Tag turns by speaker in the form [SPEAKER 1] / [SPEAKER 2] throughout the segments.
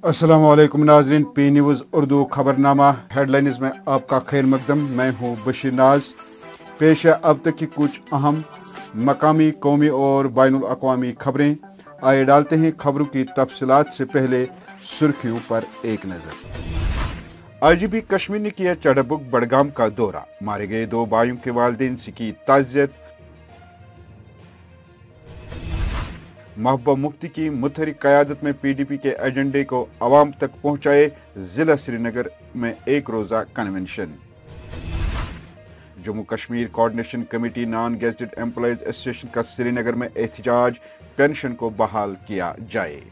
[SPEAKER 1] अस्सलाम वालेकुम नाज़रीन, पी न्यूज़ उर्दू खबरनामा हेडलाइंस में आपका खैर मकदम। मैं हूँ बशीर नाज। पेश है अब तक की कुछ अहम मकामी, कौमी और बैनुल अक़वामी खबरें। आइए डालते हैं खबरों की तफसीलात से पहले सुर्खियों पर एक नज़र। IGP कश्मीर ने किया चढ़बुक बड़गाम का दौरा, मारे गए 2 भाइयों के वालिदैन से की ताज़ियत। महबूबा मुफ्ती की मुतहरिक क़यादत में PDP के एजेंडे को अवाम तक पहुँचाए ज़िला श्रीनगर में एक रोज़ा convention. Jammu Kashmir coordination committee non gazetted employees association का श्रीनगर में एहतजाज, पेंशन को बहाल किया जाए।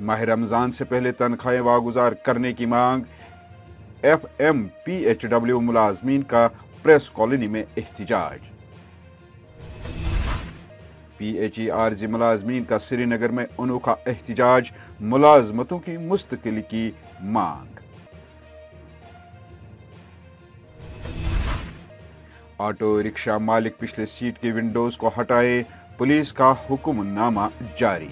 [SPEAKER 1] माह रमज़ान से पहले तनख्वाहें वागुजार करने की मांग, FMPHW मुलाजमीन का प्रेस कॉलोनी में एहतजाज। PHERZ मुलाजमीन का श्रीनगर में अनोखा एहतजाज, मुलाजमतों की मुस्तकिली की मांग। ऑटो रिक्शा मालिक पिछले सीट के विंडोज को हटाए, पुलिस का हुक्मनामा जारी।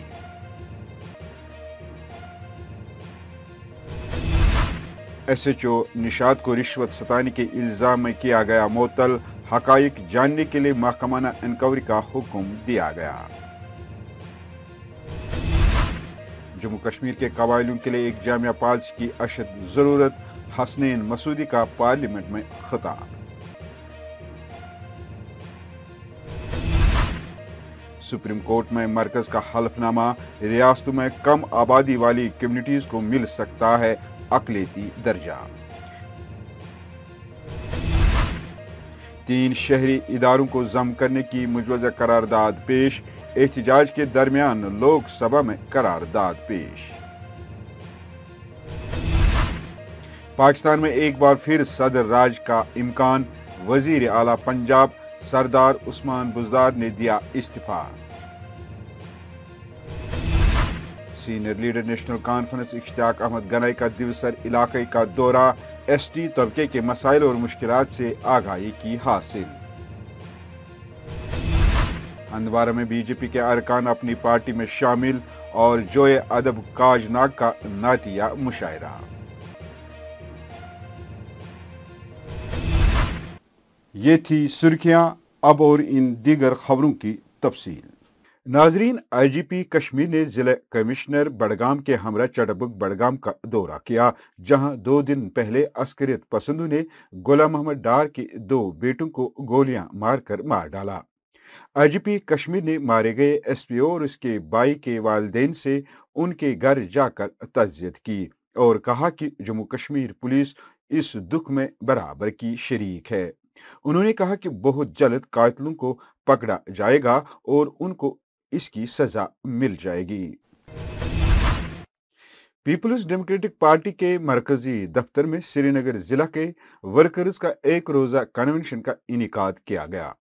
[SPEAKER 1] SHO निशात को रिश्वत सताने के इल्जाम में किया गया मुअत्तल, हकाइक जानने के लिए महकमाना इंक्वायरी का हुक्म दिया गया। जम्मू कश्मीर के कबायलियों के लिए एक जामिया पॉलिसी की अशद जरूरत, हसनैन मसूदी का पार्लियामेंट में खिताब। सुप्रीम कोर्ट में मरकज का हल्फनामा, रियासतों में कम आबादी वाली कम्युनिटीज को मिल सकता है अकलियती दर्जा। 3 शहरी इदारों को जम करने की मुजवजा करारदाद पेश, एहतजाज के दरमियान लोकसभा में करारदाद पेश। पाकिस्तान में एक बार फिर सदर राज का इम्कान, वजीर आला पंजाब सरदार उस्मान बुज़दार ने दिया इस्तीफा। Senior leader National Conference Ishtiaq Ahmad Ganai का दिवसर इलाके का दौरा, ST तबके के मसाइल और मुश्किलात से आगाही की हासिल। हंदवारा में BJP के अरकान अपनी पार्टी में शामिल और जोए अदब काजनाग का नातिया मुशायरा। ये थी सुर्खियां, अब और इन दीगर खबरों की तफसील। नाजरीन, IGP कश्मीर ने जिला कमिश्नर बड़गाम के हमरा चढ़बुक बड़गाम का दौरा किया, जहां 2 दिन पहले अस्करियत पसंदों ने गुलाम मोहम्मद डार के 2 बेटों को गोलियां मारकर मार डाला। IGP कश्मीर ने मारे गए SPO और उसके भाई के वालिदैन से उनके घर जाकर ताज़ियत की और कहा कि जम्मू कश्मीर पुलिस इस दुख में बराबर की शरीक है। उन्होंने कहा कि बहुत जल्द कातिलों को पकड़ा जाएगा और उनको इसकी सजा मिल जाएगी। पीपल्स डेमोक्रेटिक पार्टी के मरकजी दफ्तर में श्रीनगर जिला के वर्कर्स का एक रोजा कन्वेंशन का इनेकाद किया गया।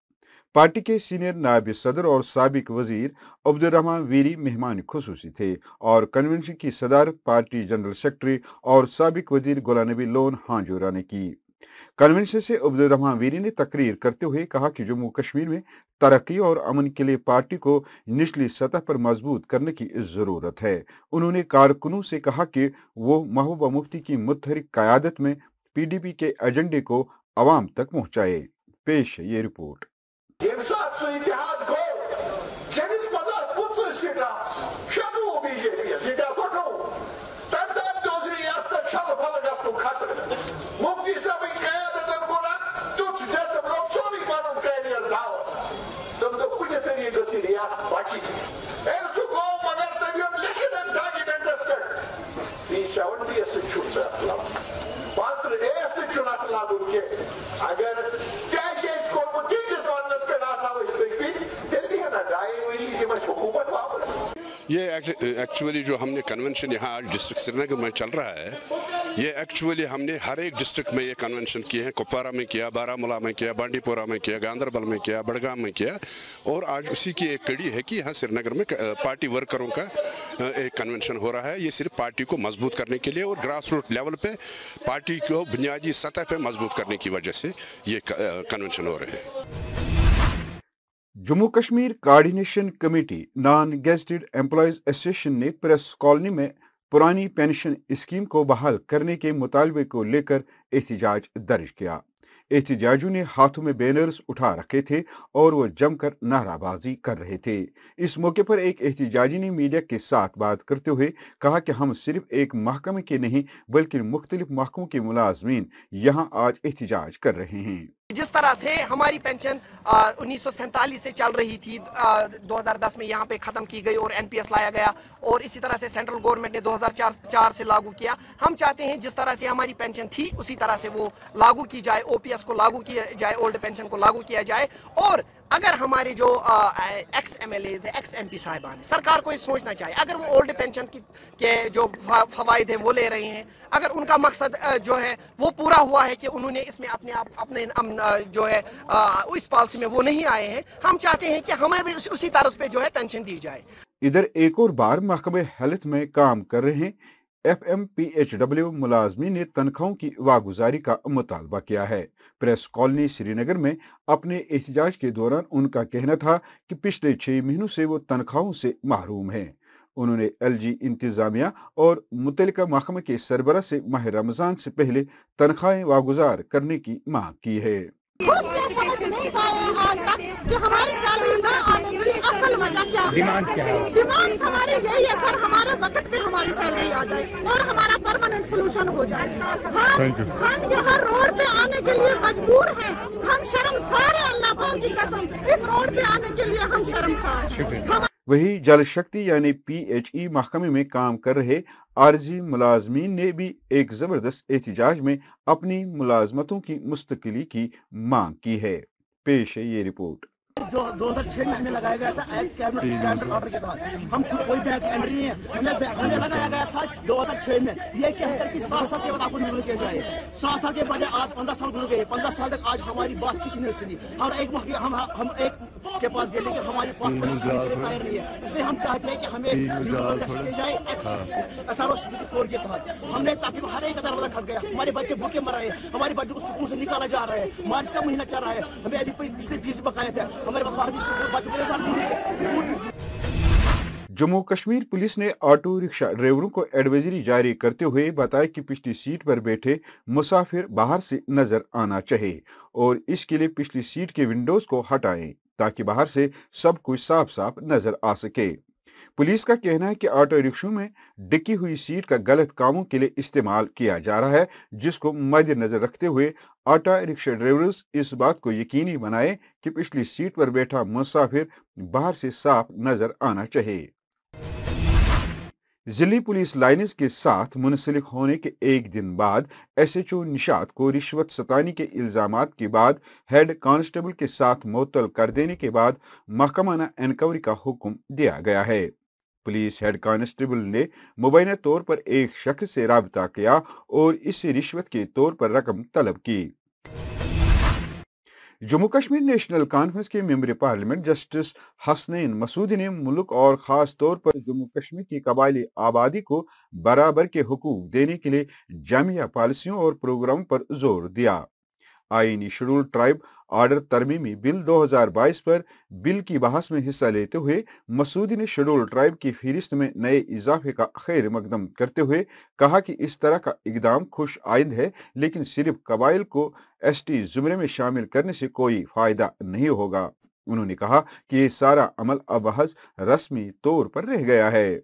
[SPEAKER 1] पार्टी के सीनियर नायब सदर और साबिक वजीर अब्दुर्रहमान वीरी मेहमान खुसूसी थे और कन्वेंशन की सदारत पार्टी जनरल सेक्रेटरी और साबिक वजीर गुलाम नबी लोन हांजोरा ने की। कन्वेंशन से अब्दुर्रहमान वीरी ने तकरीर करते हुए कहा कि जम्मू कश्मीर में तरक्की और अमन के लिए पार्टी को निचली सतह पर मजबूत करने की जरूरत है। उन्होंने कारकुनों से कहा कि वो महबूबा मुफ्ती की मुतहरिक क़यादत में PDP के एजेंडे को अवाम तक पहुँचाए। पेश है ये रिपोर्ट।
[SPEAKER 2] ये एक्चुअली जो हमने कन्वेंशन यहाँ डिस्ट्रिक्ट श्रीनगर में चल रहा है, ये एक्चुअली हमने हर एक डिस्ट्रिक्ट में ये कन्वेंशन किए हैं। कुपवारा में किया, बारामूला में किया, बांडीपोरा में किया, गांदरबल में किया, बड़गाम में किया, और आज उसी की एक कड़ी है कि यहाँ श्रीनगर में पार्टी वर्करों का एक कन्वेंशन हो रहा है। ये सिर्फ पार्टी को मजबूत करने के लिए और ग्रास रूट लेवल पे पार्टी को बुनियादी सतह पे मजबूत करने की वजह से ये कन्वेंशन हो रहे हैं।
[SPEAKER 1] Jammu Kashmir coordination committee non gazetted employees association ने प्रेस कॉलोनी में पुरानी पेंशन स्कीम को बहाल करने के मुतालबे को लेकर एहतजाज दर्ज किया। एहतजाजियों ने हाथों में बैनर्स उठा रखे थे और वो जमकर नाराबाजी कर रहे थे। इस मौके पर एक एहतजाजी ने मीडिया के साथ बात करते हुए कहा कि हम सिर्फ एक महकमे के नहीं बल्कि मुख्तलिफ महकमों के मुलाजमीन यहाँ आज एहतजाज कर रहे हैं।
[SPEAKER 3] जिस तरह से हमारी पेंशन 1947 से चल रही थी, 2010 में यहाँ पे ख़त्म की गई और एनपीएस लाया गया और इसी तरह से सेंट्रल गवर्नमेंट ने 2004 से लागू किया। हम चाहते हैं जिस तरह से हमारी पेंशन थी उसी तरह से वो लागू की जाए, ओपीएस को लागू किया जाए, ओल्ड पेंशन को लागू किया जाए। और अगर हमारे जो एक्स एमएलएज है, एक्स एमपी साहिबान है, सरकार को ये सोचना चाहिए अगर वो ओल्ड पेंशन के जो फवाइद हैं वो ले रहे हैं, अगर उनका मकसद जो है वो पूरा हुआ है कि उन्होंने इसमें अपने जो है इस पॉलिसी में वो नहीं आए हैं, हम चाहते हैं कि हमें भी उसी तर्ज पे जो है पेंशन दी जाए।
[SPEAKER 1] इधर एक और बार महकमे हेल्थ में काम कर रहे FMPHW मुलाजमीन ने तनख्वाहों की वागुजारी का मुतालबा किया है। प्रेस कॉलोनी श्रीनगर में अपने एहतजाज के दौरान उनका कहना था कि पिछले 6 महीनों से वो तनख्वाहों से महरूम हैं। उन्होंने LG इंतजामिया और मुतल्लिका महकमे के सरबराह से माह रमजान से पहले तनख्वाहें वागुजार करने की मांग की है।
[SPEAKER 4] कि हमारी सैलरी न आने की असल वजह क्या है? डिमांड्स क्या है? डिमांड्स हमारे यही है सर, हमारे वक्त पे हमारी सैलरी आ जाए और हमारा परमानेंट सोल्यूशन हो जाए। हम यहाँ रोड पे आने के लिए मजबूर हैं, हम शर्मसार हैं, अल्लाह पाक की कसम, इस रोड पे आने के लिए हम शर्मसार।
[SPEAKER 1] वही जल शक्ति यानी PHE महकमे में काम कर रहे आरजी मुलाजमीन ने भी एक जबरदस्त एहतजाज में अपनी मुलाजमतों की मुस्तकिली की मांग की है। पेश है ये रिपोर्ट।
[SPEAKER 5] जो 2006 में हमें लगाया गया था एज कैबिनेट ऑर्डर के तहत, हम खुद कोई बैंक एंट्री नहीं है, हमें लगाया गया था 2006 में ये कहकर कि 7 साल के बाद आपको नियुक्त किया जाए। 7 साल के बजाय आज 15 साल गुजर गए, 15 साल तक आज हमारी बात किसी ने सुनी। हम एक के पास गए लेकिन हमारी बात कोई सुनने के लिए तैयार नहीं है। इसलिए हम चाहते हैं कि हमें किया जाए SRO 64 के तहत हमने, ताकि हर एक अदालत खट गया, हमारे बच्चे भूखे मर रहे हैं, हमारे बच्चों को स्कूल से निकाला जा रहा है, मार्च का महीना चल रहा है, हमें अभी पिछले फीस बकाया था, हमारे
[SPEAKER 1] जम्मू कश्मीर पुलिस ने ऑटो रिक्शा ड्राइवरों को एडवाइजरी जारी करते हुए बताया कि पिछली सीट पर बैठे मुसाफिर बाहर से नजर आना चाहिए और इसके लिए पिछली सीट के विंडोज को हटाएं ताकि बाहर से सब कुछ साफ साफ नजर आ सके। पुलिस का कहना है कि ऑटो रिक्शों में डिक्की हुई सीट का गलत कामों के लिए इस्तेमाल किया जा रहा है, जिसको मद्देनजर रखते हुए ऑटो रिक्शा ड्राइवर्स इस बात को यकीनी बनाए कि पिछली सीट पर बैठा मुसाफिर बाहर से साफ नजर आना चाहिए। जिली पुलिस लाइन्स के साथ मुंसलिक होने के एक दिन बाद SHO निशात को रिश्वत सतानी के इल्जामात के बाद हेड कांस्टेबल के साथ मुअत्तल कर देने के बाद महकमाना एनकाउंटी का हुक्म दिया गया है। पुलिस हेड कांस्टेबल ने मुबैना तौर पर एक शख्स से राबता किया और इससे रिश्वत के तौर पर रकम तलब की। जम्मू कश्मीर नेशनल कॉन्फ्रेंस के member parliament justice Hasnain Masoodi ने मुल्क और ख़ास तौर पर जम्मू कश्मीर की कबायली आबादी को बराबर के हुकूक देने के लिए जामिया पॉलिसियों और प्रोग्राम पर जोर दिया। आईनी शेड्यूल ट्राइब ऑर्डर तरमीमी बिल 2022 पर बिल की बहस में हिस्सा लेते हुए मसूदी ने शेड्यूल ट्राइब की फहरिस्त में नए इजाफे का खैर मकदम करते हुए कहा कि इस तरह का इकदाम खुश आइंद है, लेकिन सिर्फ कबाइल को ST जुमरे में शामिल करने से कोई फायदा नहीं होगा। उन्होंने कहा कि ये सारा अमल अब महज रस्मी तौर पर रह गया है।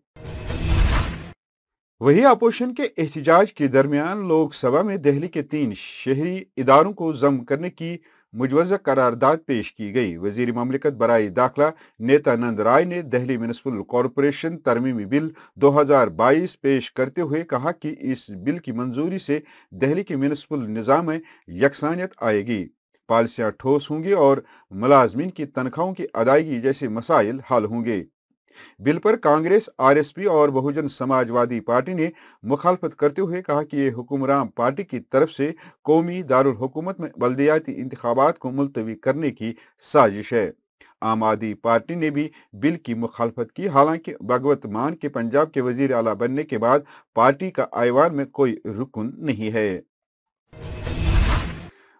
[SPEAKER 1] वही अपोजिशन के एहतजाज के दरमियान लोकसभा में दिल्ली के 3 शहरी इदारों को जम करने की मुजवजा करारदाद पेश की गई। वजीर ममलिकत बराए दाखिला नेतानंद राय ने दिल्ली म्युनिसिपल कॉरपोरेशन तरमीमी बिल 2022 पेश करते हुए कहा कि इस बिल की मंजूरी से दिल्ली के म्युनिसिपल निज़ाम में यकसानियत आएगी, पॉलिसियां ठोस होंगी और मुलाजमीन की तनख्वाहों की अदायगी जैसे मसाइल हल होंगे। बिल पर कांग्रेस, RSP और बहुजन समाजवादी पार्टी ने मुखालफत करते हुए कहा कि ये हुक्मरान पार्टी की तरफ से कौमी दारुल हुकूमत में बल्दियाती इंतखाबात को मुलतवी करने की साजिश है। आम आदमी पार्टी ने भी बिल की मुखालफत की, हालांकि भगवत मान के पंजाब के वजीर आला बनने के बाद पार्टी का ऐवान में कोई रुकन नहीं है।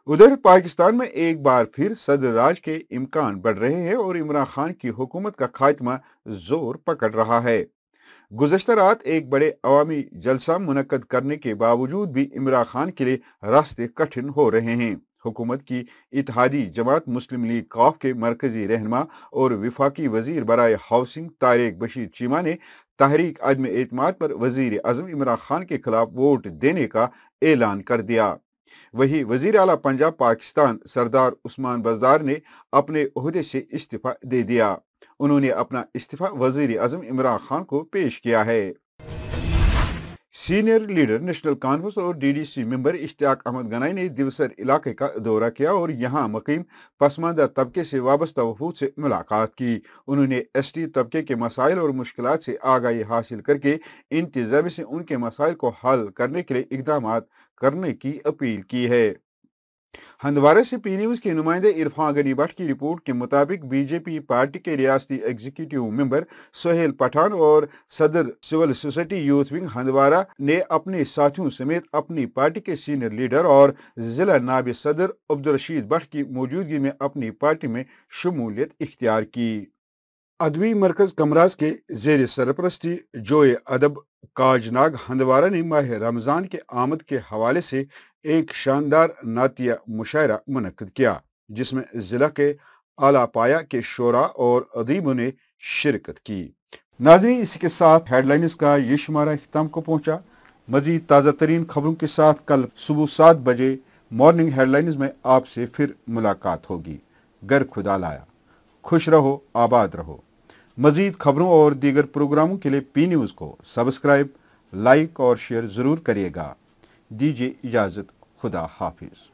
[SPEAKER 1] उधर पाकिस्तान में एक बार फिर सदर राज के इम्कान बढ़ रहे हैं और इमरान खान की हुकूमत का खात्मा जोर पकड़ रहा है। गुज़श्ता रात एक बड़े अवामी जलसा मुनक्कद करने के बावजूद भी इमरान खान के लिए रास्ते कठिन हो रहे हैं। हुकूमत की इत्तेहादी जमात मुस्लिम लीग कौफ के मरकजी रहनुमा और विफाकी वजीर बराए हाउसिंग तारिक बशीर चीमा ने तहरीक अदम एतमाद पर वजीर आजम इमरान खान के खिलाफ वोट देने का ऐलान कर दिया। वही वजीर आला पंजाब पाकिस्तान सरदार उस्मान बज़दार ने अपने ओहदे से इस्तीफा दे दिया। उन्होंने अपना इस्तीफा वजीर आजम इमरान खान को पेश किया है। सीनियर लीडर नेशनल कॉन्फ्रेंस और डीडीसी मेंबर इश्तियाक अहमद गनाई ने दिवसर इलाके का दौरा किया और यहां मुकीम पसमानदा तबके से वाबस्ता वफूद से मुलाकात की। उन्होंने एसटी तबके के मसाइल और मुश्किलात से आगाही हासिल करके इंतजामी से उनके मसाइल को हल करने के लिए इकदाम करने की अपील की है। हंदवारा से पी न्यूज के नुमाइंदे इरफान गनी भट्ट की रिपोर्ट के मुताबिक बीजेपी पार्टी के रियासती एग्जीक्यूटिव मेंबर सोहेल पठान और सदर civil society youth wing Handwara ने अपने साथियों समेत अपनी पार्टी के सीनियर लीडर और जिला नायब सदर अब्दुल रशीद भट्ट की मौजूदगी में अपनी पार्टी में शमूलियत इख्तियार की। अदवी मरकज कमराज के जेर सरपरस्ती जोए अदब काजनाग हंदवारा ने माह रमज़ान के आमद के हवाले से एक शानदार नातिया मुशायरा मुनक्किद किया, जिसमें जिला के आला पाया के शोरा और अदीबों ने शिरकत की। नाज़रीन, इसी के साथ हेडलाइंस का ये शुमारा इख्तिताम को पहुंचा। मजीद ताज़ा तरीन खबरों के साथ कल सुबह 7 बजे मॉर्निंग हेडलाइंस में आपसे फिर मुलाकात होगी। गर खुदा लाया। खुश रहो, आबाद रहो। मजीद खबरों और दीगर प्रोग्रामों के लिए पी न्यूज़ को सब्सक्राइब, लाइक और शेयर ज़रूर करिएगा। दीजिए इजाज़त। खुदा हाफिज।